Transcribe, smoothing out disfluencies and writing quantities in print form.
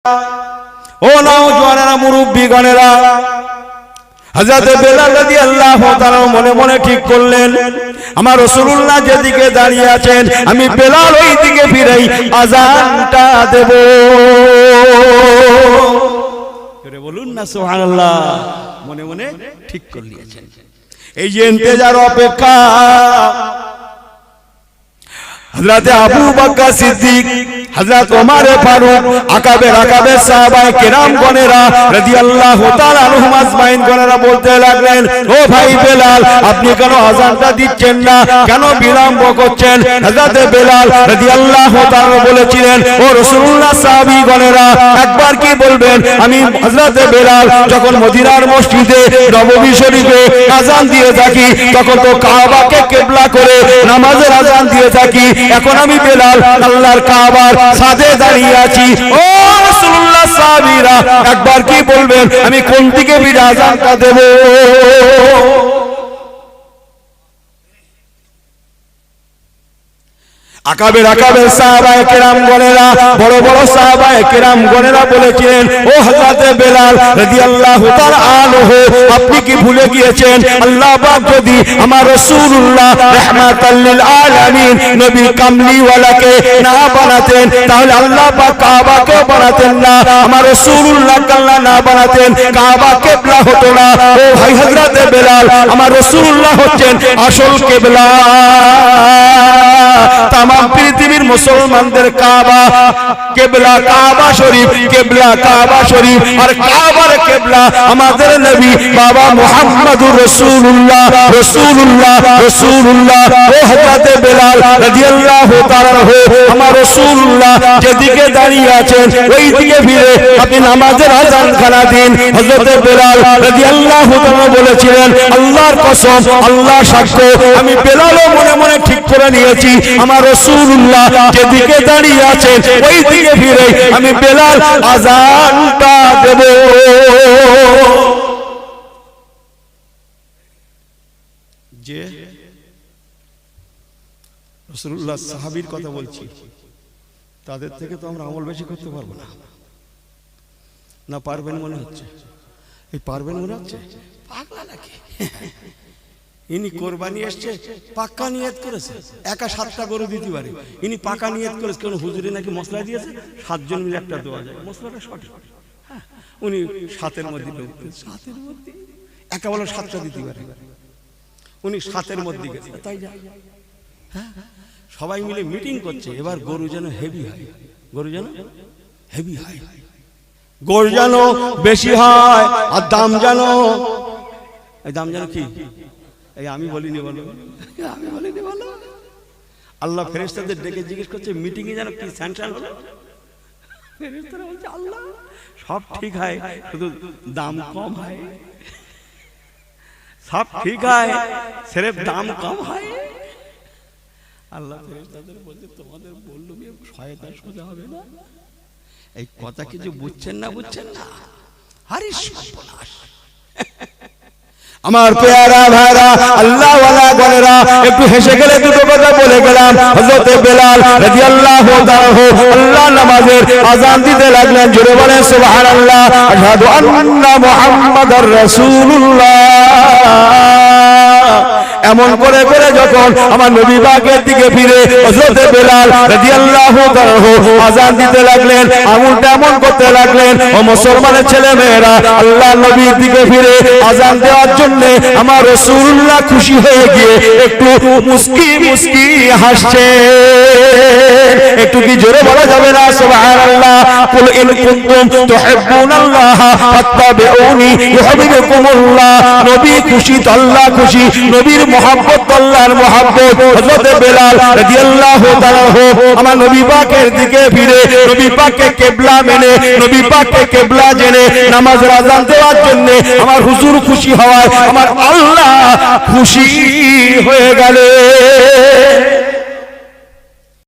ও নওজওয়ানেরা, মুরব্বিগণেরা, হযরত বেলাল রাদিয়াল্লাহু তাআলা মনে মনে ঠিক করলেন, আমার রাসূলুল্লাহ যেদিকে দাঁড়িয়ে আছেন আমি বেলাল ওই দিকে ফিরেই আযানটা দেব। করে বলুন না সুবহানাল্লাহ। মনে মনে ঠিক করে নিয়েছেন। এই যে ইন্তেজার অপেক্ষা, হযরত আবু বকর সিদ্দিক, হযরত ওমর ফারুক, আকাবে সাহাবায়ে কেরাম গণেরা রাদিয়াল্লাহু তাআলা আনহুম আজমাইন গণেরা বলতে লাগলেন, ও ভাই বেলাল, আপনি কেন আযানটা দিচ্ছেন না, কেন বিলম্ব করছেন? হযরত বেলাল রাদিয়াল্লাহু তাআলা বলেছিলেন, ও রাসূলুল্লাহ, সাহাবী গণেরা একবার কি বলবেন, আমি হযরত বেলাল যখন মদিনার মসজিদে নববী শরীফে আযান দিয়ে থাকি তখন তো কাবাকে কিবলা করে নামাজের আযান দিয়ে থাকি, এখন আমি বেলাল আল্লাহর কাবার সাথে দাঁড়িয়ে আছি, ও রাসূলুল্লাহ, সাহাবীরা একবার কি বলবেন আমি কোন দিকে ফিরে আযানটা দেব? আকাবে সাহাবায়ে কেরাম গণেরা, বড় বড় সাহাবায়ে কেরাম গণেরা বলেছিলেন, ও হযরত বেলাল রাদিয়াল্লাহু তাআলা আনহু, আপনি কি ভুলে গিয়েছেন আল্লাহ পাক যদি আমার রাসূলুল্লাহ রাহমাতাল লিল আলামিন নবী কামলিওয়ালাকে না বানাতেন তাহলে আল্লাহ পাক কাবাকে বানাতেন না, আমার রাসূলুল্লাহ কাল্লা না বানাতেন কাবা কিবলা হতো না। ও ভাই হযরত বেলাল, আমার রাসূলুল্লাহ হচ্ছেন আসল কিবলা, তামাম পৃথিবীর মুসলমানদের কাবা কিবলা, কাবা শরীফ কিবলা, কাবা শরীফ আর কাবার কিবলা আমাদের নবী বাবা মুহাম্মদুর রাসূলুল্লাহ, রাসূলুল্লাহ, রাসূলুল্লাহ। ও হযরত বেলাল রাদিয়াল্লাহু তাআলা আনহু, আমার রাসূলুল্লাহ যেদিকে দাঁড়িয়ে আছেন ওই দিকে ফিরে আপনি নামাজের আযান খানা দিন। হযরত বেলাল রাদিয়াল্লাহু তাআলা বলেছিলেন, আল্লাহর কসম, আল্লাহ সাক্ষ্য, আমি বেলালও মনে মনে ঠিক করে নিয়েছি আমার রাসূলুল্লাহ যেদিকে দাঁড়িয়ে আছেন ওই দিকে ফিরে আমি বেলাল আযানটা দেব। যে রাসূলুল্লাহ সাহাবীর কথা বলছি, তাদের থেকে তো আমরা আমল বেশি করতে পারবো না। না পারবেন মনে হচ্ছে? এই পারবেন মনে হচ্ছে? পাগলা নাকি? ইনি কোরবানি এসছে, পাক্কা নিয়ত করেছে, একা 7টা গরু দিতে পারে, ইনি পাকা নিয়ত করেছে। কোন হুজুরে নাকি মশলা দিয়েছে 7 জন মিলে একটা দেওয়া যায়, মশলাটা সঠিক। হ্যাঁ, উনি 7-এর মধ্যে ঢুকতেন, 7-এর মধ্যে একা বলে 7টা দিতে পারে, উনি 7-এর মধ্যে গেছে, তাই যায়। হ্যাঁ, সবাই মিলে মিটিং করছে, এবার গরু যেন হেভি হয়, গরু যেন হেভি হয়, গরু যেন বেশি হয়, আর দাম যেন, এই দাম যেন কি, এই আমি বলিনি বলো, আমি বলিনি বলো। আল্লাহ ফেরেশতাদের ডেকে জিজ্ঞেস করছে মিটিং এ যেন কি স্যাংশন হলো? ফেরেশতারা বলছে আল্লাহ সব ঠিক হয়, শুধু দাম কম হয়, সব ঠিক হয়, সির্ফ দাম কম হয়। আল্লাহ ফেরেশতাদের বলছে তোমাদের বললুম শয়তান সোজা হবে না, এই কথা কিছু বুঝছেন না, বুঝছেন না? আরে সর্বনাশ। আমার পেয়ারা ভাইরা, আল্লাহ ওয়ালা গণেরা, একটু হেসে গেলে দুটো কথা বলে গেলাম। হযরত বেলাল রাদিয়াল্লাহু তাআলা আল্লাহ নামাজের আযান দিতে লাগলেন, জোরে বলেন সুবহানাল্লাহ, আশহাদু আন্না মুহাম্মাদার রাসূলুল্লাহ। এমন করে করে যখন আমার নবী পাকের দিকে ফিরে হযরত বেলাল রাদিয়াল্লাহু তাআলা আযান দিতে লাগলেন, আঙুলটা এমন করতে লাগলেন, ও মুসলমানের ছেলে মেয়েরা, আল্লাহ নবীর দিকে ফিরে আযান দেওয়ার জন্য আমার রাসূলুল্লাহ খুশি হয়ে গিয়ে একটু মুস্কি মুস্কি হাসছে। একটু কি জোরে বলা যাবে না সুবহানাল্লাহ? কুল ইন কুনতুম তুহিব্বুনাল্লাহ ফাত্তাবিউনি ইউহিব্বুকুমুল্লাহ। নবী খুশি তো আল্লাহ খুশি, নবীর মহব্বত আল্লাহর মহব্বত। হযরত বেলাল রাদিয়াল্লাহু তাআলা আমার নবী পাকের দিকে ফিরে নবী পাককে কিবলা মেনে, নবী পাককে কিবলা জেনে নামাজের আযান দেওয়ার জন্য আমার হুজুর খুশি হওয়ায় আমার আল্লাহ খুশি হয়ে গেলেন।